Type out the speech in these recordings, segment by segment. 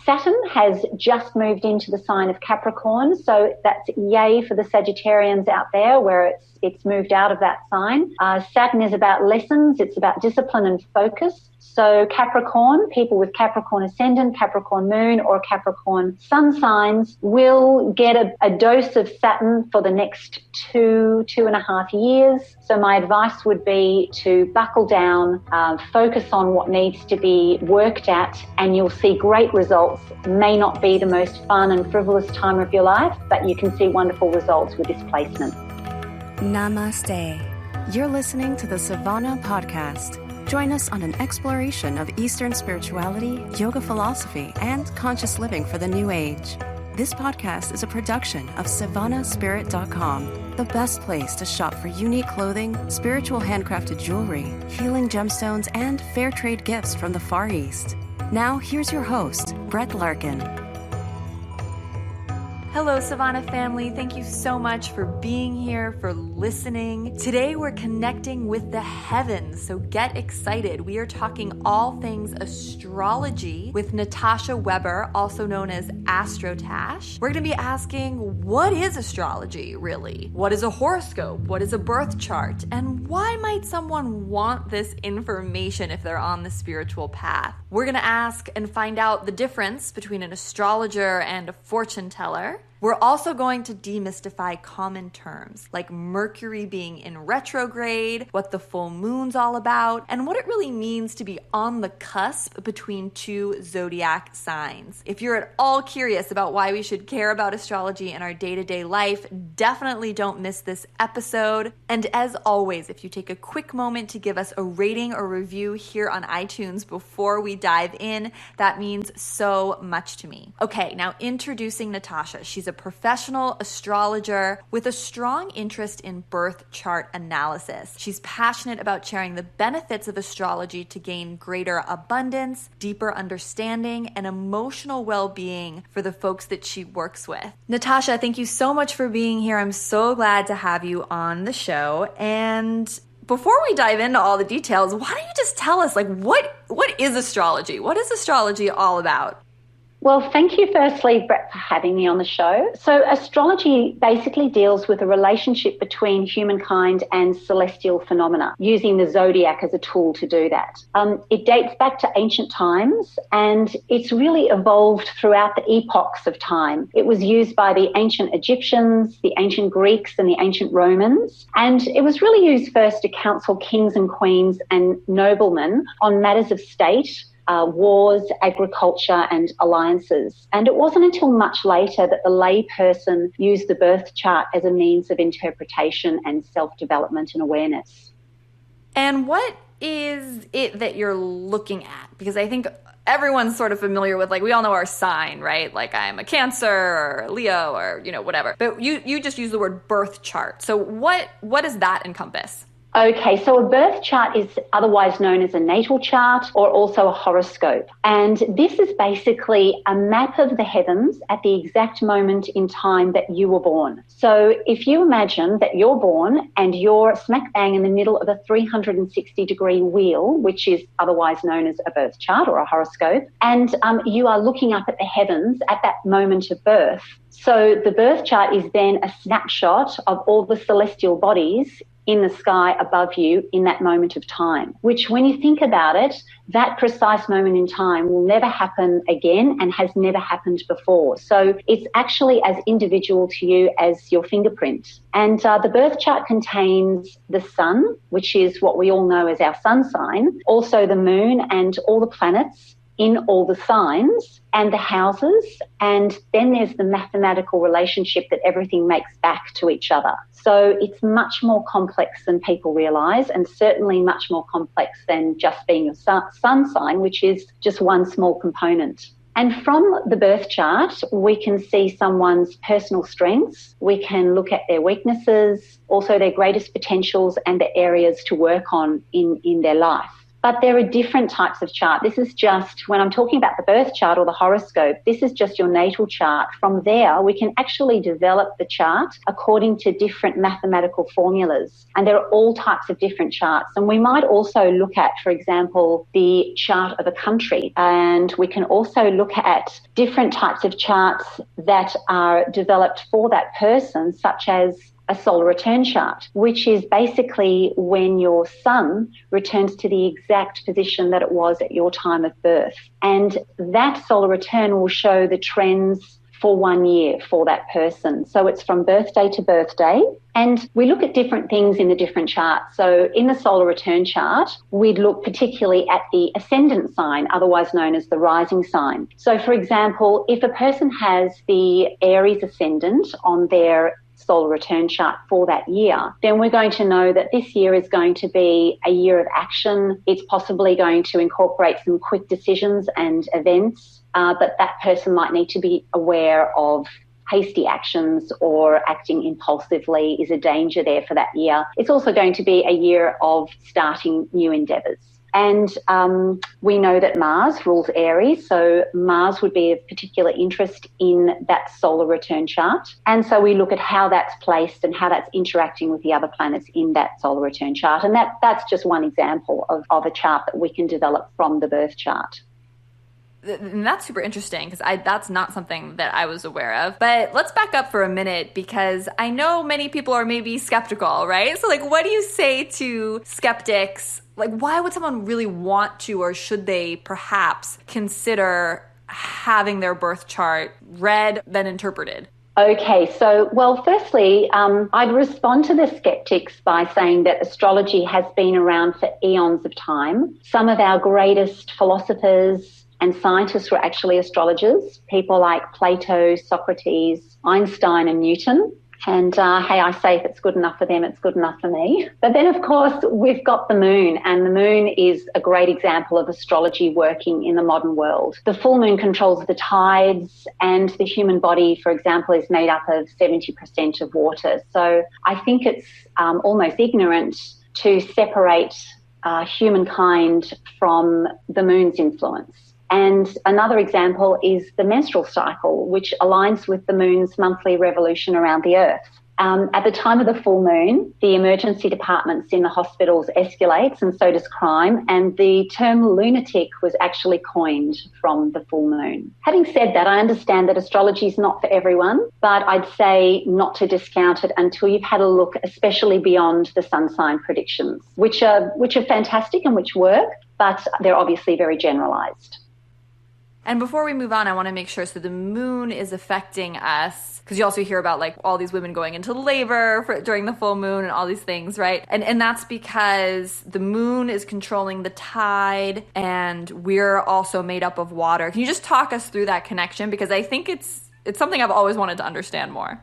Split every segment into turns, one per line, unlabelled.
Saturn has just moved into the sign of Capricorn, so that's yay for the Sagittarians out there where it's moved out of that sign. Saturn is about lessons, it's about discipline and focus. So Capricorn, people with Capricorn ascendant, Capricorn moon or Capricorn sun signs will get a dose of Saturn for the next 2.5 years. So my advice would be to buckle down, focus on what needs to be worked at, and you'll see great results. May not be the most fun and frivolous time of your life, but you can see wonderful results with this placement.
Namaste. You're listening to the Sivana podcast. Join us on an exploration of Eastern spirituality, yoga philosophy, and conscious living for the new age. This podcast is a production of SivanaSpirit.com, the best place to shop for unique clothing, spiritual handcrafted jewelry, healing gemstones, and fair trade gifts from the Far East. Now, here's your host, Brett Larkin.
Hello, Sivana family. Thank you so much for being here, for listening. Today, we're connecting with the heavens, so get excited. We are talking all things astrology with Natasha Weber, also known as Astrotash. We're going to be asking, what is astrology, really? What is a horoscope? What is a birth chart? And why might someone want this information if they're on the spiritual path? We're going to ask and find out the difference between an astrologer and a fortune teller. We're also going to demystify common terms like Mercury being in retrograde, what the full moon's all about, and what it really means to be on the cusp between two zodiac signs. If you're at all curious about why we should care about astrology in our day-to-day life, definitely don't miss this episode. And as always, if you take a quick moment to give us a rating or review here on iTunes before we dive in, that means so much to me. Okay, now introducing Natasha. She's a professional astrologer with a strong interest in birth chart analysis. She's passionate about sharing the benefits of astrology to gain greater abundance, deeper understanding, and emotional well-being for the folks that she works with. Natasha, thank you so much for being here. I'm so glad to have you on the show. And before we dive into all the details, why don't you just tell us, what is astrology? What is astrology all about?
Well, thank you firstly, Brett, for having me on the show. So astrology basically deals with a relationship between humankind and celestial phenomena, using the zodiac as a tool to do that. It dates back to ancient times, and it's really evolved throughout the epochs of time. It was used by the ancient Egyptians, the ancient Greeks, and the ancient Romans, and it was really used first to counsel kings and queens and noblemen on matters of state, wars, agriculture, and alliances. And it wasn't until much later that the lay person used the birth chart as a means of interpretation and self-development and awareness.
And what is it that you're looking at? Because I think everyone's sort of familiar with, we all know our sign, right? Like I'm a Cancer or a Leo or, whatever. But you just use the word birth chart. So what does that encompass?
Okay, so a birth chart is otherwise known as a natal chart or also a horoscope. And this is basically a map of the heavens at the exact moment in time that you were born. So if you imagine that you're born and you're smack bang in the middle of a 360-degree wheel, which is otherwise known as a birth chart or a horoscope, and you are looking up at the heavens at that moment of birth. So the birth chart is then a snapshot of all the celestial bodies in the sky above you in that moment of time, which when you think about it, that precise moment in time will never happen again and has never happened before. So it's actually as individual to you as your fingerprint. And the birth chart contains the sun, which is what we all know as our sun sign, also the moon and all the planets in all the signs and the houses, and then there's the mathematical relationship that everything makes back to each other. So it's much more complex than people realise, and certainly much more complex than just being your sun sign, which is just one small component. And from the birth chart, we can see someone's personal strengths, we can look at their weaknesses, also their greatest potentials and the areas to work on in their life. But there are different types of chart. This is just, when I'm talking about the birth chart or the horoscope, this is just your natal chart. From there, we can actually develop the chart according to different mathematical formulas. And there are all types of different charts. And we might also look at, for example, the chart of a country. And we can also look at different types of charts that are developed for that person, such as a solar return chart, which is basically when your sun returns to the exact position that it was at your time of birth. And that solar return will show the trends for 1 year for that person. So it's from birthday to birthday. And we look at different things in the different charts. So in the solar return chart, we'd look particularly at the ascendant sign, otherwise known as the rising sign. So for example, if a person has the Aries ascendant on their solar return chart for that year, then we're going to know that this year is going to be a year of action. It's possibly going to incorporate some quick decisions and events, but that person might need to be aware of hasty actions or acting impulsively is a danger there for that year. It's also going to be a year of starting new endeavours. And we know that Mars rules Aries, so Mars would be of particular interest in that solar return chart. And so we look at how that's placed and how that's interacting with the other planets in that solar return chart. And that's just one example of a chart that we can develop from the birth chart.
And that's super interesting because that's not something that I was aware of. But let's back up for a minute because I know many people are maybe skeptical, right? So like, what do you say to skeptics? Like, why would someone really want to, or should they perhaps consider having their birth chart read, then interpreted?
Okay, so, well, firstly, I'd respond to the skeptics by saying that astrology has been around for eons of time. Some of our greatest philosophers and scientists were actually astrologers, people like Plato, Socrates, Einstein and Newton. And hey, I say if it's good enough for them, it's good enough for me. But then, of course, we've got the moon, and the moon is a great example of astrology working in the modern world. The full moon controls the tides, and the human body, for example, is made up of 70% of water. So I think it's almost ignorant to separate humankind from the moon's influence. And another example is the menstrual cycle, which aligns with the moon's monthly revolution around the earth. At the time of the full moon, the emergency departments in the hospitals escalates, and so does crime, and the term lunatic was actually coined from the full moon. Having said that, I understand that astrology is not for everyone, but I'd say not to discount it until you've had a look, especially beyond the sun sign predictions, which are fantastic and which work, but they're obviously very generalized.
And before we move on, I want to make sure, so the moon is affecting us, because you also hear about like all these women going into labor during the full moon and all these things, right? And that's because the moon is controlling the tide and we're also made up of water. Can you just talk us through that connection? Because I think it's something I've always wanted to understand more.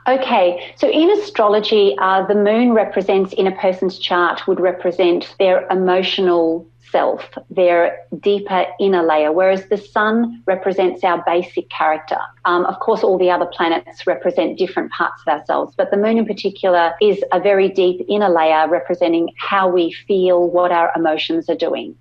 Okay, so in astrology, the moon represents, in a person's chart, would represent their emotional self, their deeper inner layer, whereas the sun represents our basic character. Of course, all the other planets represent different parts of ourselves, but the moon in particular is a very deep inner layer representing how we feel, what our emotions are doing.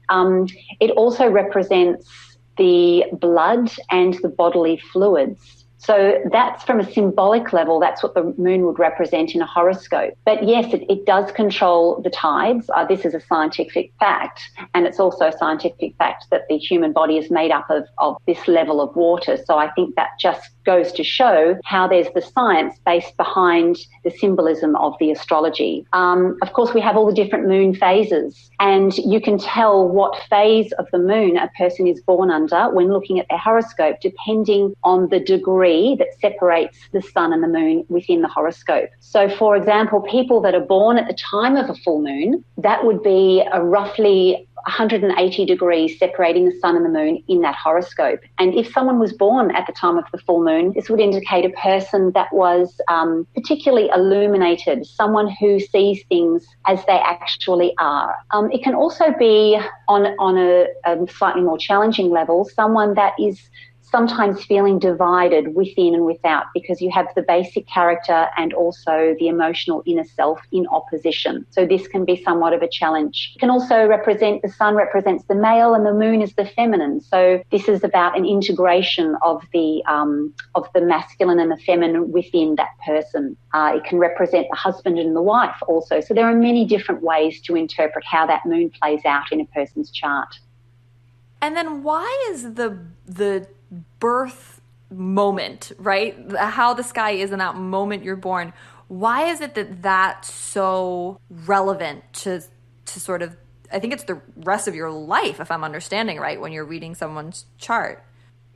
It also represents the blood and the bodily fluids. So that's from a symbolic level, that's what the moon would represent in a horoscope. But yes, it does control the tides. This is a scientific fact. And it's also a scientific fact that the human body is made up of this level of water. So I think that just goes to show how there's the science based behind the symbolism of the astrology. Of course, we have all the different moon phases, and you can tell what phase of the moon a person is born under when looking at their horoscope, depending on the degree that separates the sun and the moon within the horoscope. So, for example, people that are born at the time of a full moon, that would be a roughly 180 degrees separating the sun and the moon in that horoscope. And if someone was born at the time of the full moon, this would indicate a person that was particularly illuminated, someone who sees things as they actually are. It can also be on a slightly more challenging level, someone that is sometimes feeling divided within and without, because you have the basic character and also the emotional inner self in opposition. So this can be somewhat of a challenge. It can also represent, the sun represents the male and the moon is the feminine. So this is about an integration of the masculine and the feminine within that person. It can represent the husband and the wife also. So there are many different ways to interpret how that moon plays out in a person's chart.
And then why is the birth moment, right? How the sky is in that moment you're born, why is it that that's so relevant to sort of, I think it's the rest of your life, if I'm understanding right, when you're reading someone's chart?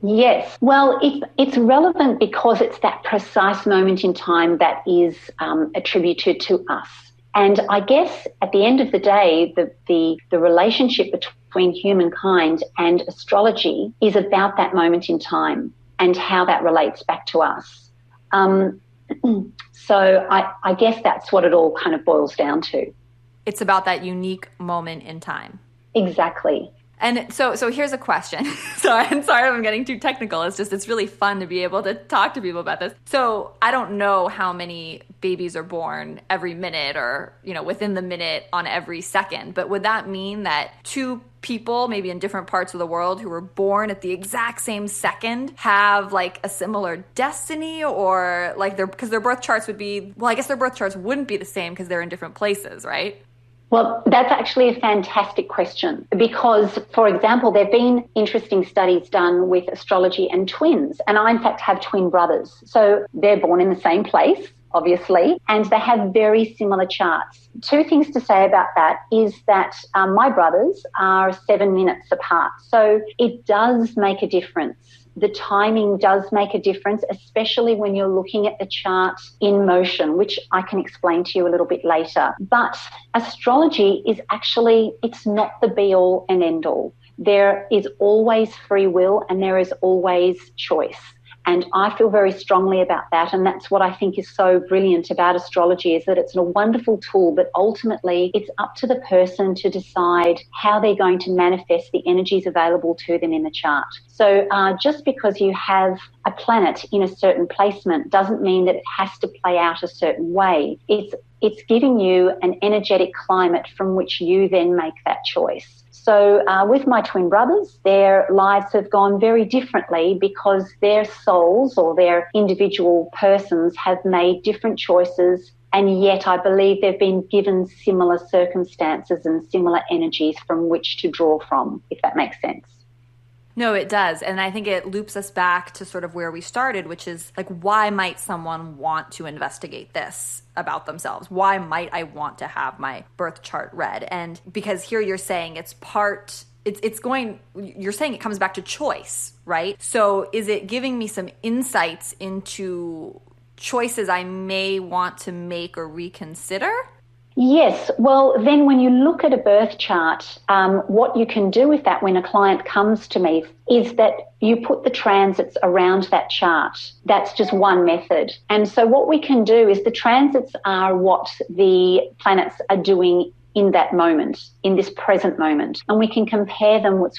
Yes. Well, it's relevant because it's that precise moment in time that is attributed to us. And I guess at the end of the day, the relationship between humankind and astrology is about that moment in time and how that relates back to us. So I guess that's what it all kind of boils down to.
It's about that unique moment in time.
Exactly.
And so here's a question. Sorry if I'm getting too technical. It's really fun to be able to talk to people about this. So I don't know how many babies are born every minute or, within the minute on every second. But would that mean that two people, maybe in different parts of the world, who were born at the exact same second have like a similar destiny, or like because their birth charts would be, well, I guess their birth charts wouldn't be the same because they're in different places, right?
Well, that's actually a fantastic question because, for example, there have been interesting studies done with astrology and twins, and I, in fact, have twin brothers. So they're born in the same place, obviously, and they have very similar charts. Two things to say about that is that my brothers are 7 minutes apart, so it does make a difference. The timing does make a difference, especially when you're looking at the chart in motion, which I can explain to you a little bit later. But astrology is actually, it's not the be-all and end-all. There is always free will and there is always choice. And I feel very strongly about that. And that's what I think is so brilliant about astrology, is that it's a wonderful tool, but ultimately it's up to the person to decide how they're going to manifest the energies available to them in the chart. So just because you have a planet in a certain placement doesn't mean that it has to play out a certain way. It's giving you an energetic climate from which you then make that choice. So with my twin brothers, their lives have gone very differently because their souls or their individual persons have made different choices, and yet I believe they've been given similar circumstances and similar energies from which to draw from, if that makes sense.
No, it does. And I think it loops us back to sort of where we started, which is like, why might someone want to investigate this about themselves? Why might I want to have my birth chart read? And because here you're saying you're saying it comes back to choice, right? So is it giving me some insights into choices I may want to make or reconsider?
Yes. Well, then when you look at a birth chart, what you can do with that when a client comes to me is that you put the transits around that chart. That's just one method. And so what we can do is the transits are what the planets are doing in that moment, in this present moment. And we can compare them with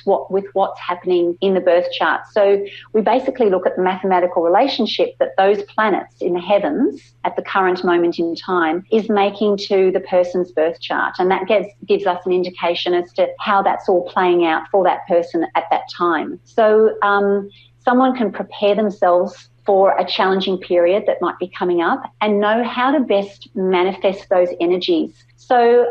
what's happening in the birth chart. So we basically look at the mathematical relationship that those planets in the heavens at the current moment in time is making to the person's birth chart. And that gives us an indication as to how that's all playing out for that person at that time. So someone can prepare themselves for a challenging period that might be coming up and know how to best manifest those energies. So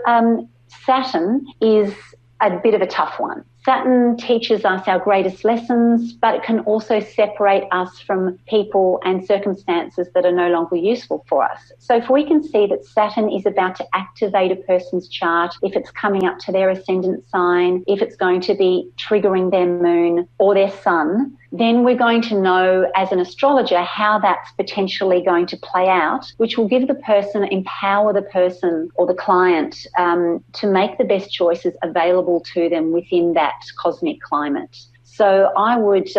Saturn is a bit of a tough one. Saturn teaches us our greatest lessons, but it can also separate us from people and circumstances that are no longer useful for us. So if we can see that Saturn is about to activate a person's chart, if it's coming up to their ascendant sign, if it's going to be triggering their moon or their sun, then we're going to know as an astrologer how that's potentially going to play out, which will give the person, empower the person or the client to make the best choices available to them within that cosmic climate. So I would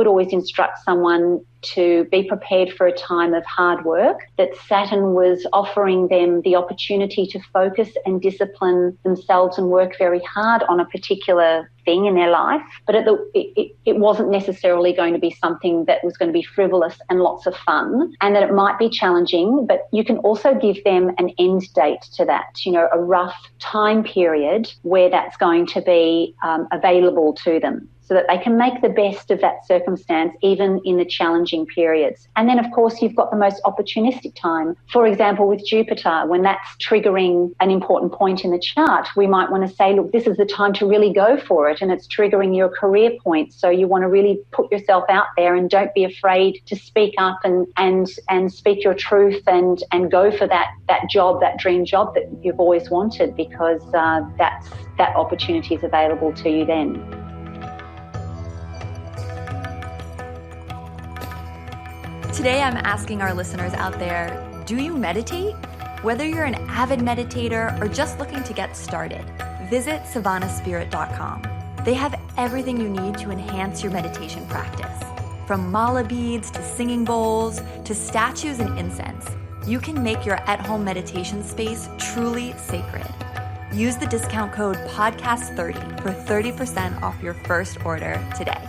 always instruct someone to be prepared for a time of hard work, that Saturn was offering them the opportunity to focus and discipline themselves and work very hard on a particular thing in their life, but it wasn't necessarily going to be something that was going to be frivolous and lots of fun, and that it might be challenging, but you can also give them an end date to that, a rough time period where that's going to be available to them, so that they can make the best of that circumstance, even in the challenging periods. And then, of course, you've got the most opportunistic time. For example, with Jupiter, when that's triggering an important point in the chart, we might want to say, look, this is the time to really go for it, and it's triggering your career point. So you want to really put yourself out there and don't be afraid to speak up and speak your truth and go for that job, that dream job that you've always wanted, because that opportunity is available to you then.
Today, I'm asking our listeners out there, do you meditate? Whether you're an avid meditator or just looking to get started, visit savannahspirit.com. They have everything you need to enhance your meditation practice. From mala beads to singing bowls to statues and incense, you can make your at-home meditation space truly sacred. Use the discount code PODCAST30 for 30% off your first order today.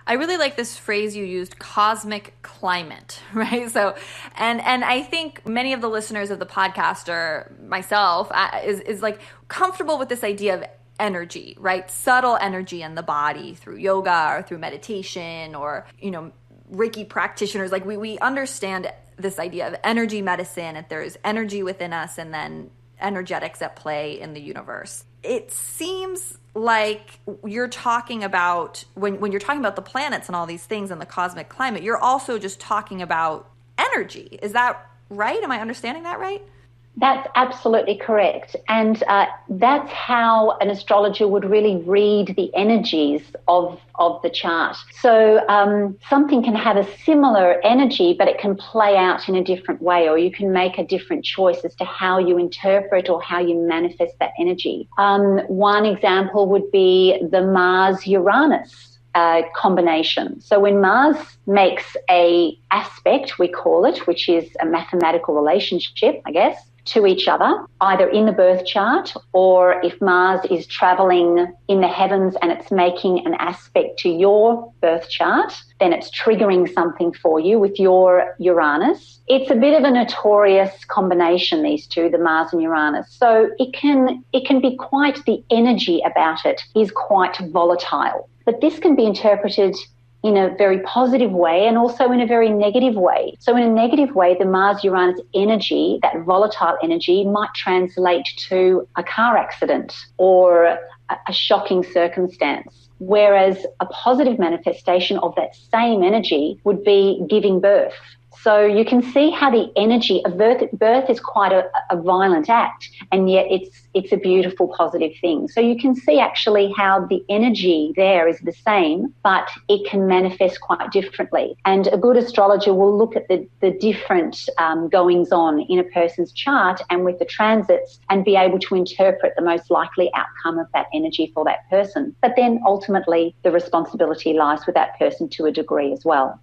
I really like this phrase you used, cosmic climate, right? So, and I think many of the listeners of the podcast, or myself, is like comfortable with this idea of energy, right? Subtle energy in the body through yoga or through meditation or, Reiki practitioners. Like we understand this idea of energy medicine, that there's energy within us and then energetics at play in the universe. It seems like you're talking about, when you're talking about the planets and all these things and the cosmic climate, you're also just talking about energy. Is that right? Am I understanding that right?
That's absolutely correct. And that's how an astrologer would really read the energies of the chart. So something can have a similar energy, but it can play out in a different way, or you can make a different choice as to how you interpret or how you manifest that energy. One example would be the Mars-Uranus combination. So when Mars makes a aspect, we call it, which is a mathematical relationship, I guess, to each other, either in the birth chart, or if Mars is traveling in the heavens and it's making an aspect to your birth chart, then it's triggering something for you with your Uranus. It's a bit of a notorious combination, these two, the Mars and Uranus. So it can be quite, the energy about it is quite volatile. But this can be interpreted in a very positive way and also in a very negative way. So in a negative way, the Mars-Uranus energy, that volatile energy, might translate to a car accident or a shocking circumstance. Whereas a positive manifestation of that same energy would be giving birth. So you can see how the energy of birth is quite a violent act, and yet it's a beautiful, positive thing. So you can see actually how the energy there is the same, but it can manifest quite differently. And a good astrologer will look at the different goings on in a person's chart and with the transits and be able to interpret the most likely outcome of that energy for that person. But then ultimately the responsibility lies with that person to a degree as well.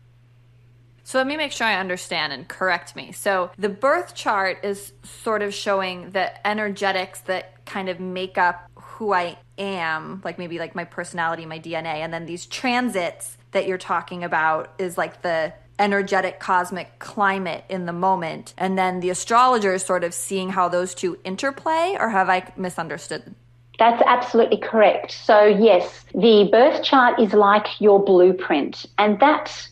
So let me make sure I understand and correct me. So the birth chart is sort of showing the energetics that kind of make up who I am, like maybe like my personality, my DNA. And then these transits that you're talking about is like the energetic cosmic climate in the moment. And then the astrologer is sort of seeing how those two interplay, or have I misunderstood?
That's absolutely correct. So yes, the birth chart is like your blueprint, and that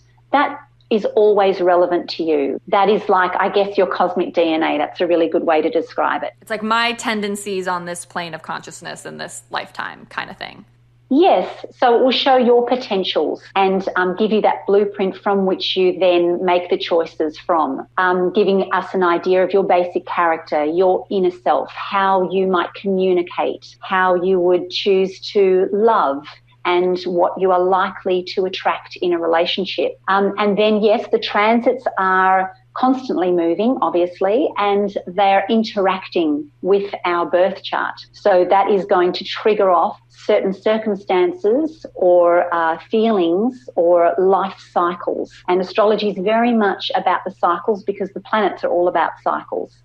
is always relevant to you. That is like, I guess, your cosmic DNA. That's a really good way to describe it.
It's like my tendencies on this plane of consciousness in this lifetime kind of thing.
Yes. So it will show your potentials and give you that blueprint from which you then make the choices from, giving us an idea of your basic character, your inner self, how you might communicate, how you would choose to love, and what you are likely to attract in a relationship. And then, yes, the transits are constantly moving, obviously, and they're interacting with our birth chart. So that is going to trigger off certain circumstances or feelings or life cycles. And astrology is very much about the cycles because the planets are all about cycles.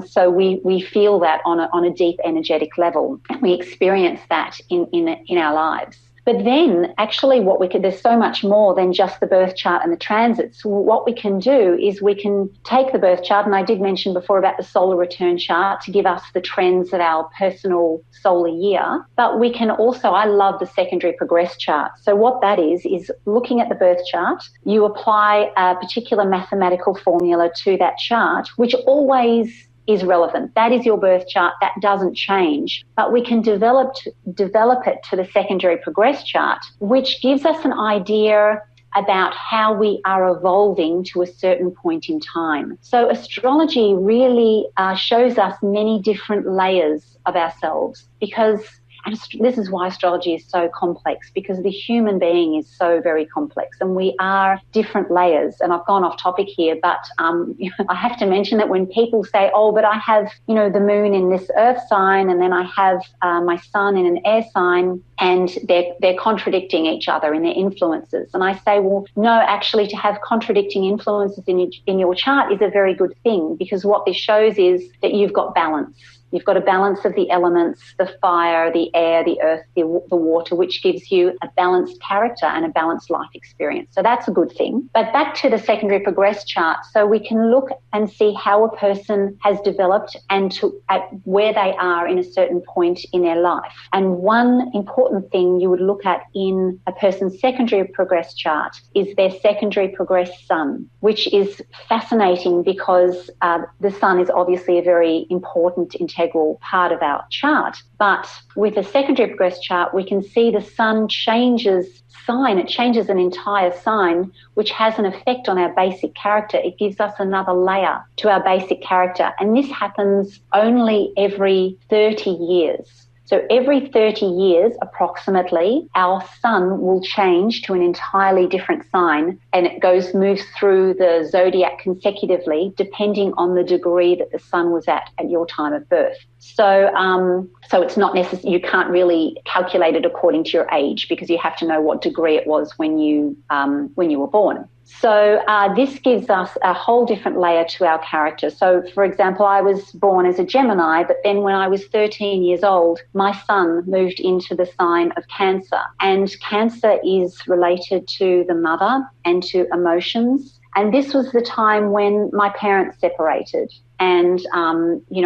So we feel that on a deep energetic level, and we experience that in our lives. But then actually there's so much more than just the birth chart and the transits. What we can do is we can take the birth chart, and I did mention before about the solar return chart to give us the trends of our personal solar year. But we can also, I love the secondary progress chart. So what that is looking at the birth chart, you apply a particular mathematical formula to that chart, which always is relevant. That is your birth chart. That doesn't change. But we can develop it to the secondary progress chart, which gives us an idea about how we are evolving to a certain point in time. So astrology really shows us many different layers of ourselves because, and this is why astrology is so complex, because the human being is so very complex and we are different layers. And I've gone off topic here, but I have to mention that when people say, oh, but I have, the moon in this earth sign and then I have my sun in an air sign, and they're contradicting each other in their influences. And I say, well, no, actually to have contradicting influences in your chart is a very good thing, because what this shows is that you've got balance. You've got a balance of the elements, the fire, the air, the earth, the water, which gives you a balanced character and a balanced life experience. So that's a good thing. But back to the secondary progress chart. So we can look and see how a person has developed and at where they are in a certain point in their life. And one important thing you would look at in a person's secondary progress chart is their secondary progress sun, which is fascinating because the sun is obviously a very important integral part of our chart. But with a secondary progress chart, we can see the sun changes sign. It changes an entire sign, which has an effect on our basic character. It gives us another layer to our basic character. And this happens only every 30 years. So every 30 years, approximately, our sun will change to an entirely different sign, and it moves through the zodiac consecutively, depending on the degree that the sun was at your time of birth. So it's not necessary. You can't really calculate it according to your age, because you have to know what degree it was when you were born. So this gives us a whole different layer to our character. So, for example, I was born as a Gemini, but then when I was 13 years old, my sun moved into the sign of Cancer. And Cancer is related to the mother and to emotions. And this was the time when my parents separated. And,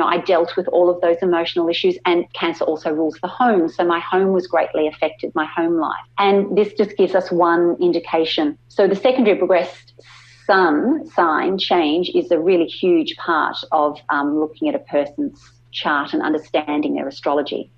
I dealt with all of those emotional issues, and Cancer also rules the home. So my home was greatly affected, my home life. And this just gives us one indication. So the secondary progressed sun sign change is a really huge part of looking at a person's chart and understanding their astrology.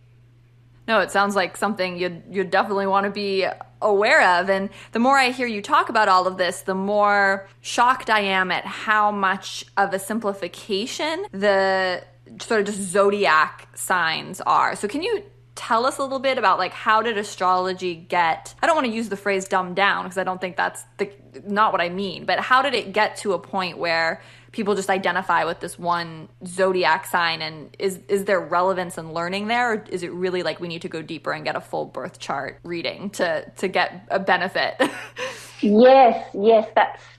No, it sounds like something you'd definitely want to be aware of. And the more I hear you talk about all of this, the more shocked I am at how much of a simplification the sort of just zodiac signs are. So can you tell us a little bit about how did astrology get, I don't want to use the phrase dumbed down because I don't think that's not what I mean, but how did it get to a point where people just identify with this one zodiac sign, and is there relevance in learning there, or is it really we need to go deeper and get a full birth chart reading to get a benefit?
Yes,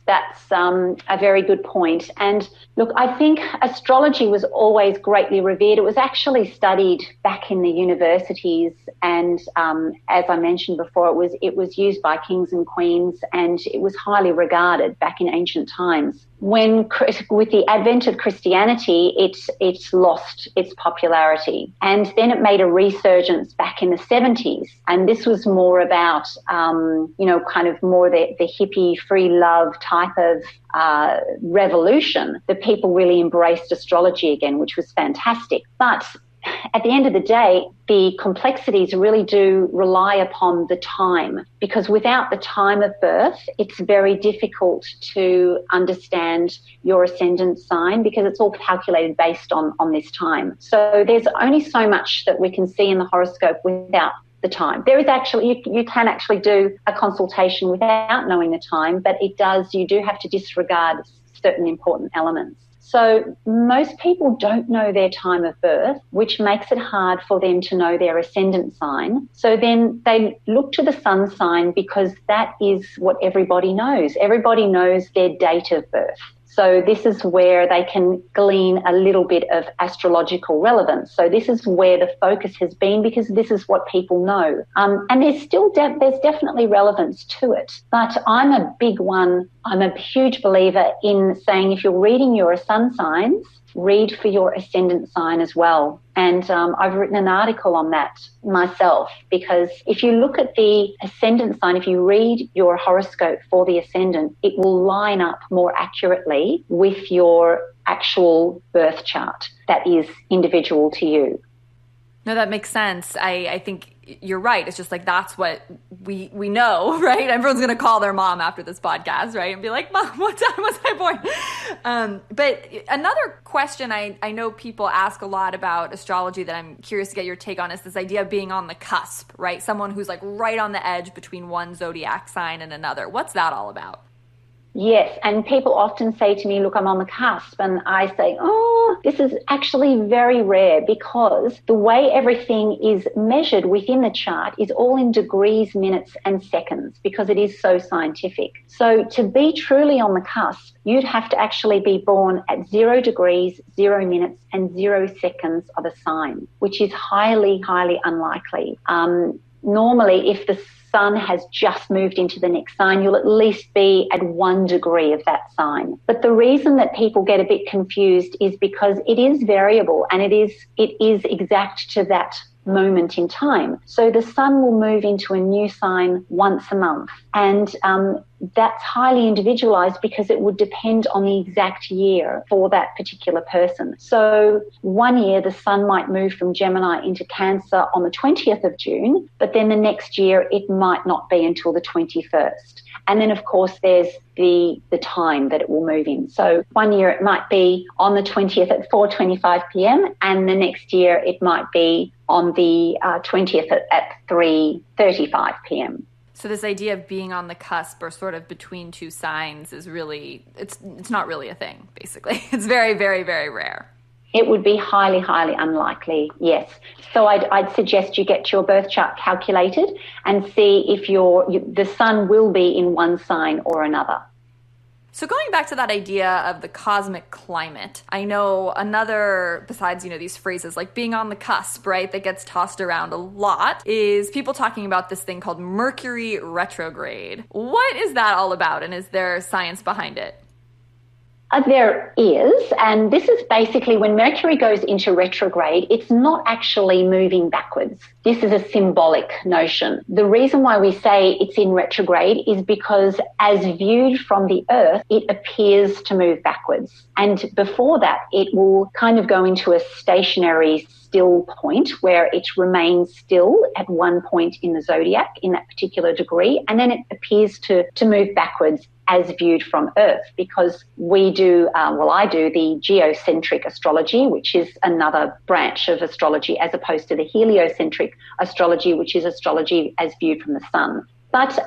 that's a very good point. And look, I think astrology was always greatly revered. It was actually studied back in the universities, and as I mentioned before, it was used by kings and queens, and it was highly regarded back in ancient times. With the advent of Christianity, it lost its popularity, and then it made a resurgence back in the 70s. And this was more about, kind of more the hippie, free love type of revolution. The people really embraced astrology again, which was fantastic. But at the end of the day, the complexities really do rely upon the time, because without the time of birth, it's very difficult to understand your ascendant sign, because it's all calculated based on this time. So there's only so much that we can see in the horoscope without the time. There is actually, you can actually do a consultation without knowing the time, but you do have to disregard certain important elements. So most people don't know their time of birth, which makes it hard for them to know their ascendant sign. So then they look to the sun sign because that is what everybody knows. Everybody knows their date of birth. So this is where they can glean a little bit of astrological relevance. So this is where the focus has been because this is what people know. And there's still there's definitely relevance to it. But I'm a big one. I'm a huge believer in saying if you're reading your sun signs, read for your ascendant sign as well. And I've written an article on that myself because if you look at the ascendant sign, if you read your horoscope for the ascendant, it will line up more accurately with your actual birth chart that is individual to you.
No, that makes sense. I think you're right. It's just like that's what we know, right? Everyone's going to call their mom after this podcast, right? And be like, Mom, what time was I born? But another question I know people ask a lot about astrology that I'm curious to get your take on is this idea of being on the cusp, right? Someone who's like right on the edge between one zodiac sign and another. What's that all about?
Yes, and people often say to me, look, I'm on the cusp, and I say, oh, this is actually very rare because the way everything is measured within the chart is all in degrees, minutes, and seconds because it is so scientific. So to be truly on the cusp, you'd have to actually be born at 0 degrees, 0 minutes, and 0 seconds of a sign, which is highly, highly unlikely. Normally, if the sun has just moved into the next sign, you'll at least be at 1 degree of that sign. But the reason that people get a bit confused is because it is variable and it is exact to that moment in time. So the sun will move into a new sign once a month, and that's highly individualized because it would depend on the exact year for that particular person. So one year the sun might move from Gemini into Cancer on the 20th of June, but then the next year it might not be until the 21st. And then, of course, there's the time that it will move in. So one year it might be on the 20th at 4:25 p.m. and the next year it might be on the 20th at 3:35 p.m.
So this idea of being on the cusp or sort of between two signs is really, it's not really a thing, basically. It's very, very, very rare.
It would be highly, highly unlikely, yes. So I'd suggest you get your birth chart calculated and see if the sun will be in one sign or another.
So going back to that idea of the cosmic climate, I know another, besides, these phrases like being on the cusp, right, that gets tossed around a lot, is people talking about this thing called Mercury retrograde. What is that all about, and is there science behind it?
There is, and this is basically when Mercury goes into retrograde, it's not actually moving backwards. This is a symbolic notion. The reason why we say it's in retrograde is because as viewed from the Earth, it appears to move backwards. And before that, it will kind of go into a stationary still point where it remains still at one point in the zodiac in that particular degree, and then it appears to move backwards as viewed from Earth, because I do the geocentric astrology, which is another branch of astrology, as opposed to the heliocentric astrology, which is astrology as viewed from the sun. But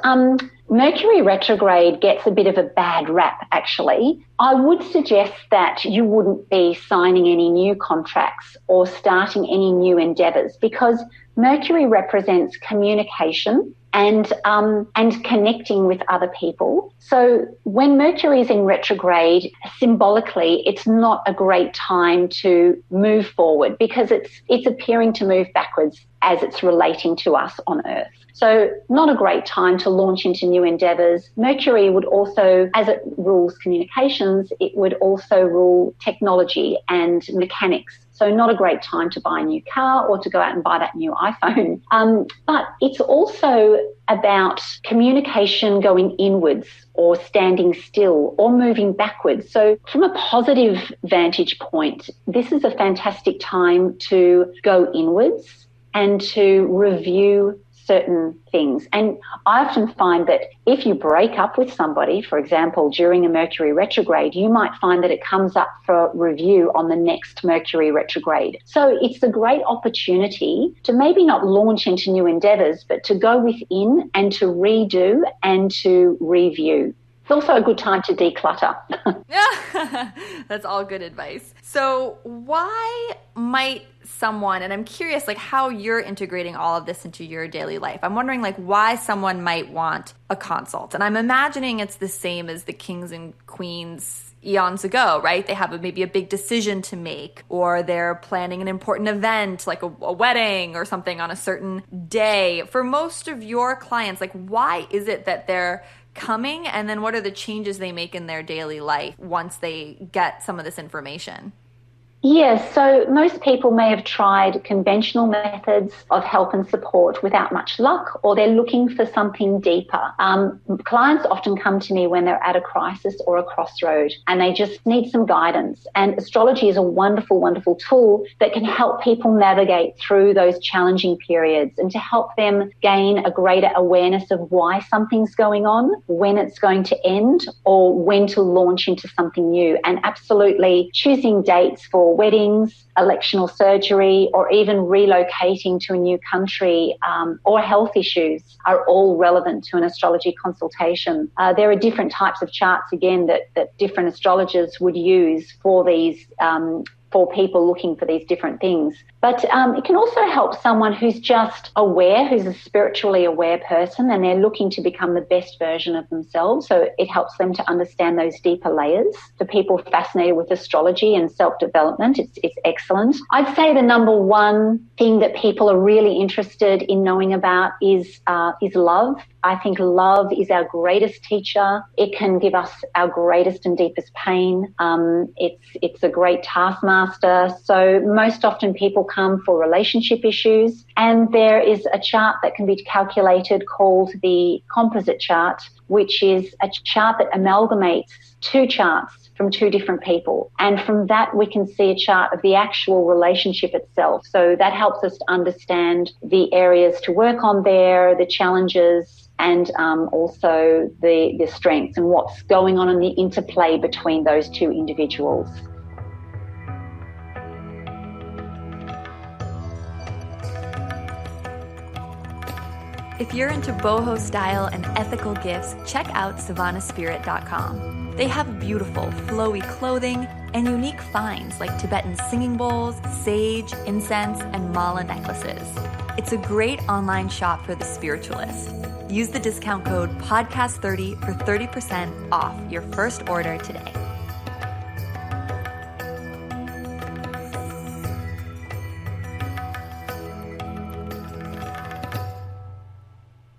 Mercury retrograde gets a bit of a bad rap, actually. I would suggest that you wouldn't be signing any new contracts or starting any new endeavours, because Mercury represents communication and connecting with other people. So when Mercury is in retrograde, symbolically, it's not a great time to move forward because it's appearing to move backwards as it's relating to us on Earth. So not a great time to launch into new endeavours. Mercury would also, as it rules communications, it would also rule technology and mechanics. So not a great time to buy a new car or to go out and buy that new iPhone. But it's also about communication going inwards or standing still or moving backwards. So from a positive vantage point, this is a fantastic time to go inwards and to review certain things. And I often find that if you break up with somebody, for example, during a Mercury retrograde, you might find that it comes up for review on the next Mercury retrograde. So it's a great opportunity to maybe not launch into new endeavours, but to go within and to redo and to review. It's also a good time to declutter.
Yeah, that's all good advice. So why might someone, and I'm curious like how you're integrating all of this into your daily life. I'm wondering like why someone might want a consult. And I'm imagining it's the same as the kings and queens eons ago, right? They have maybe a big decision to make, or they're planning an important event like a wedding or something on a certain day. For most of your clients, like why is it that they're coming, and then what are the changes they make in their daily life once they get some of this information?
Yes, so most people may have tried conventional methods of help and support without much luck, or they're looking for something deeper. Clients often come to me when they're at a crisis or a crossroad and they just need some guidance. And astrology is a wonderful, wonderful tool that can help people navigate through those challenging periods and to help them gain a greater awareness of why something's going on, when it's going to end, or when to launch into something new. And absolutely choosing dates for weddings, electional surgery, or even relocating to a new country or health issues are all relevant to an astrology consultation. There are different types of charts, again, that different astrologers would use for these for people looking for these different things. But it can also help someone who's just aware, who's a spiritually aware person, and they're looking to become the best version of themselves. So it helps them to understand those deeper layers. For people fascinated with astrology and self-development, it's excellent. I'd say the number one thing that people are really interested in knowing about is love. I think love is our greatest teacher. It can give us our greatest and deepest pain. It's a great taskmaster. So most often people come for relationship issues, and there is a chart that can be calculated called the composite chart, which is a chart that amalgamates two charts from two different people. And from that, we can see a chart of the actual relationship itself. So that helps us to understand the areas to work on there, the challenges, and also the strengths and what's going on in the interplay between those two individuals.
If you're into boho style and ethical gifts, check out SivanaSpirit.com. They have beautiful, flowy clothing and unique finds like Tibetan singing bowls, sage, incense, and mala necklaces. It's a great online shop for the spiritualist. Use the discount code PODCAST30 for 30% off your first order today.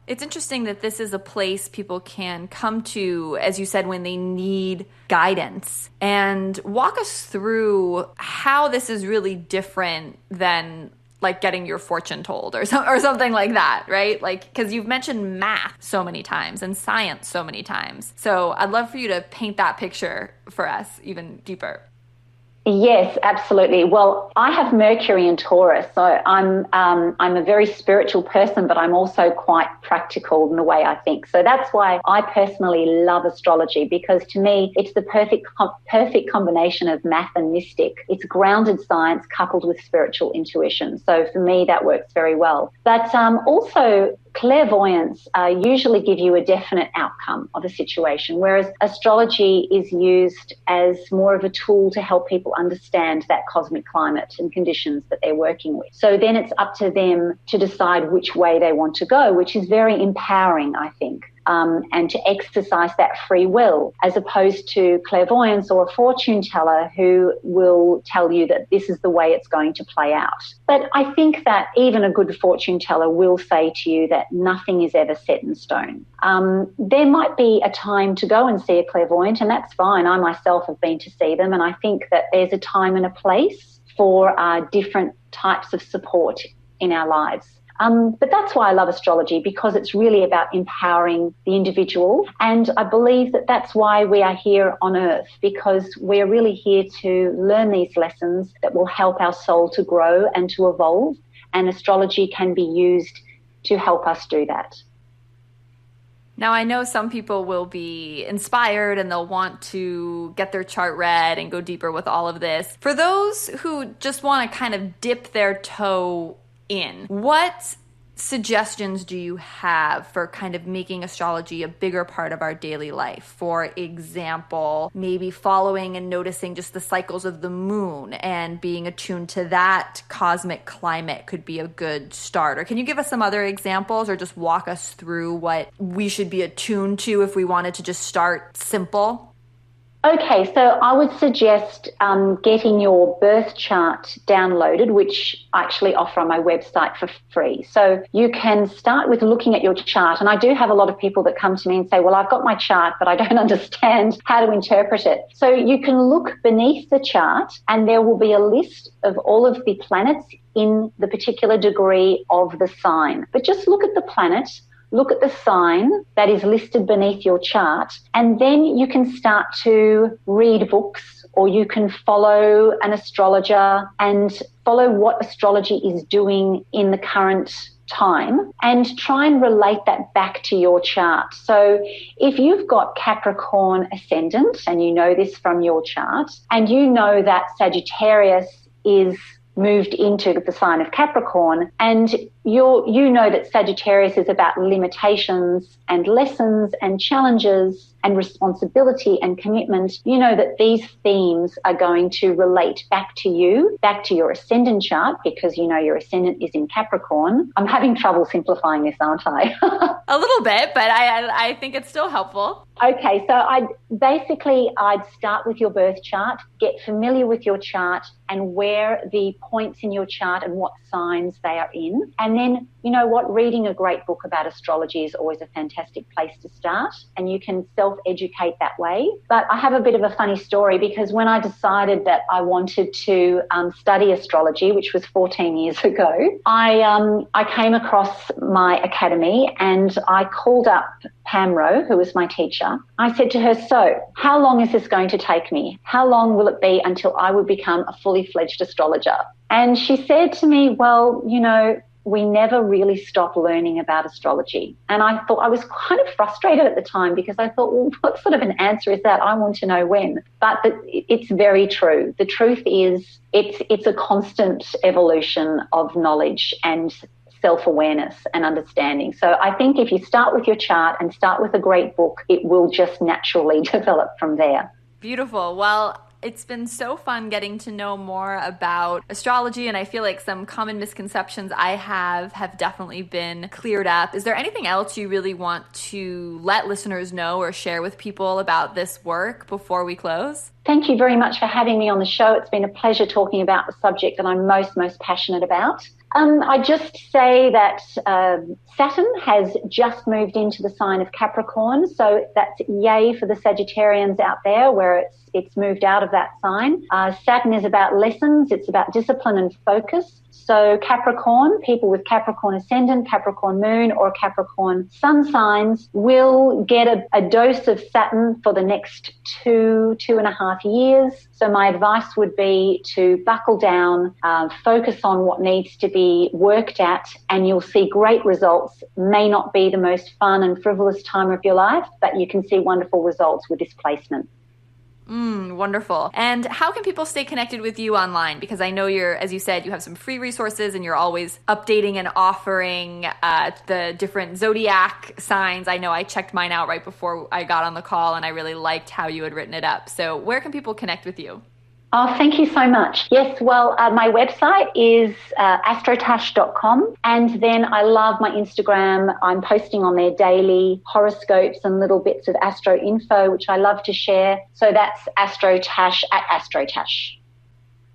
It's interesting that this is a place people can come to, as you said, when they need guidance. And walk us through how this is really different than like getting your fortune told or something like that, right? Like, because you've mentioned math so many times and science so many times. So I'd love for you to paint that picture for us even deeper.
Yes, absolutely. Well, I have Mercury in Taurus, so I'm a very spiritual person, but I'm also quite practical in the way I think. So that's why I personally love astrology, because to me, it's the perfect combination of math and mystic. It's grounded science coupled with spiritual intuition. So for me, that works very well. But also, clairvoyance usually give you a definite outcome of a situation, whereas astrology is used as more of a tool to help people understand that cosmic climate and conditions that they're working with. So then it's up to them to decide which way they want to go, which is very empowering, I think. And to exercise that free will, as opposed to clairvoyance or a fortune teller who will tell you that this is the way it's going to play out. But I think that even a good fortune teller will say to you that nothing is ever set in stone. There might be a time to go and see a clairvoyant, and that's fine. I myself have been to see them, and I think that there's a time and a place for different types of support in our lives. But that's why I love astrology, because it's really about empowering the individual. And I believe that that's why we are here on Earth, because we're really here to learn these lessons that will help our soul to grow and to evolve. And astrology can be used to help us do that.
Now, I know some people will be inspired and they'll want to get their chart read and go deeper with all of this. For those who just want to kind of dip their toe in, what suggestions do you have for kind of making astrology a bigger part of our daily life? For example, maybe following and noticing just the cycles of the moon and being attuned to that cosmic climate could be a good start. Or can you give us some other examples or just walk us through what we should be attuned to if we wanted to just start simple?
Okay, so I would suggest getting your birth chart downloaded, which I actually offer on my website for free. So you can start with looking at your chart. And I do have a lot of people that come to me and say, well, I've got my chart, but I don't understand how to interpret it. So you can look beneath the chart and there will be a list of all of the planets in the particular degree of the sign. But just look at the planet. Look at the sign that is listed beneath your chart, and then you can start to read books, or you can follow an astrologer and follow what astrology is doing in the current time and try and relate that back to your chart. So if you've got Capricorn ascendant, and you know this from your chart, and you know that Sagittarius is moved into the sign of Capricorn, and you know that Sagittarius is about limitations and lessons and challenges and responsibility and commitment, you know that these themes are going to relate back to you, back to your ascendant chart, because you know your ascendant is in Capricorn. I'm having trouble simplifying this, aren't I?
A little bit, but I think it's still helpful.
Okay, so I'd start with your birth chart, get familiar with your chart and where the points in your chart and what signs they are in. And then, you know what, reading a great book about astrology is always a fantastic place to start, and you can self-educate that way. But I have a bit of a funny story, because when I decided that I wanted to study astrology, which was 14 years ago, I came across my academy and I called up Pam Rowe, who was my teacher. I said to her, so how long is this going to take me? How long will it be until I would become a fully fledged astrologer? And she said to me, well, you know, we never really stop learning about astrology. And I thought, I was kind of frustrated at the time, because I thought, well, what sort of an answer is that? I want to know when. But it's very true. The truth is it's a constant evolution of knowledge and self-awareness and understanding. So I think if you start with your chart and start with a great book, it will just naturally develop from there.
Beautiful. Well, it's been so fun getting to know more about astrology, and I feel like some common misconceptions I have definitely been cleared up. Is there anything else you really want to let listeners know or share with people about this work before we close?
Thank you very much for having me on the show. It's been a pleasure talking about the subject that I'm most passionate about. I just say that Saturn has just moved into the sign of Capricorn, so that's yay for the Sagittarians out there where it's moved out of that sign. Saturn is about lessons, it's about discipline and focus. So Capricorn, people with Capricorn ascendant, Capricorn moon or Capricorn sun signs will get a dose of Saturn for the next 2.5 years. So my advice would be to buckle down, focus on what needs to be worked at, and you'll see great results. May not be the most fun and frivolous time of your life, but you can see wonderful results with this placement.
Wonderful. And how can people stay connected with you online? Because I know as you said, you have some free resources and you're always updating and offering the different zodiac signs. I know I checked mine out right before I got on the call and I really liked how you had written it up. So where can people connect with you?
Oh, thank you so much. Yes, well, my website is astrotash.com, and then I love my Instagram. I'm posting on there daily horoscopes and little bits of astro info, which I love to share. So that's Astrotash at Astrotash.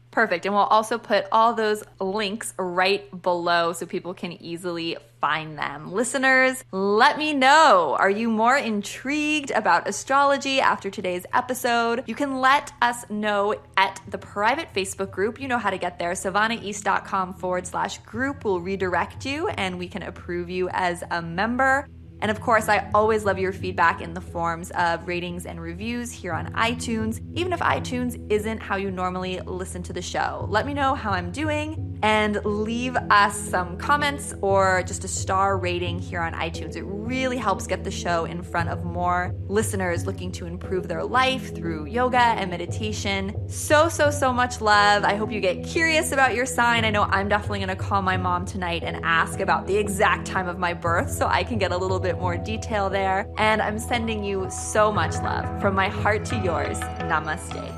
Perfect. And we'll also put all those links right below so people can easily find them. Listeners, let me know. Are you more intrigued about astrology after today's episode? You can let us know at the private Facebook group. You know how to get there. SivanaEast.com/group will redirect you and we can approve you as a member. And of course, I always love your feedback in the forms of ratings and reviews here on iTunes, even if iTunes isn't how you normally listen to the show. Let me know how I'm doing. and leave us some comments or just a star rating here on iTunes. It really helps get the show in front of more listeners looking to improve their life through yoga and meditation. So much love. I hope you get curious about your sign. I know I'm definitely going to call my mom tonight and ask about the exact time of my birth so I can get a little bit more detail there. And I'm sending you so much love from my heart to yours. Namaste.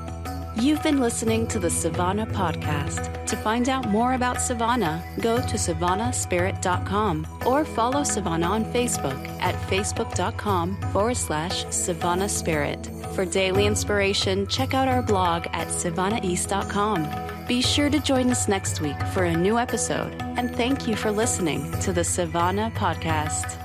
You've been listening to the Sivana podcast. To find out more about Sivana, go to savannahspirit.com or follow Sivana on Facebook at facebook.com/Sivana Spirit. For daily inspiration, check out our blog at sivanaeast.com. Be sure to join us next week for a new episode. And thank you for listening to the Sivana podcast.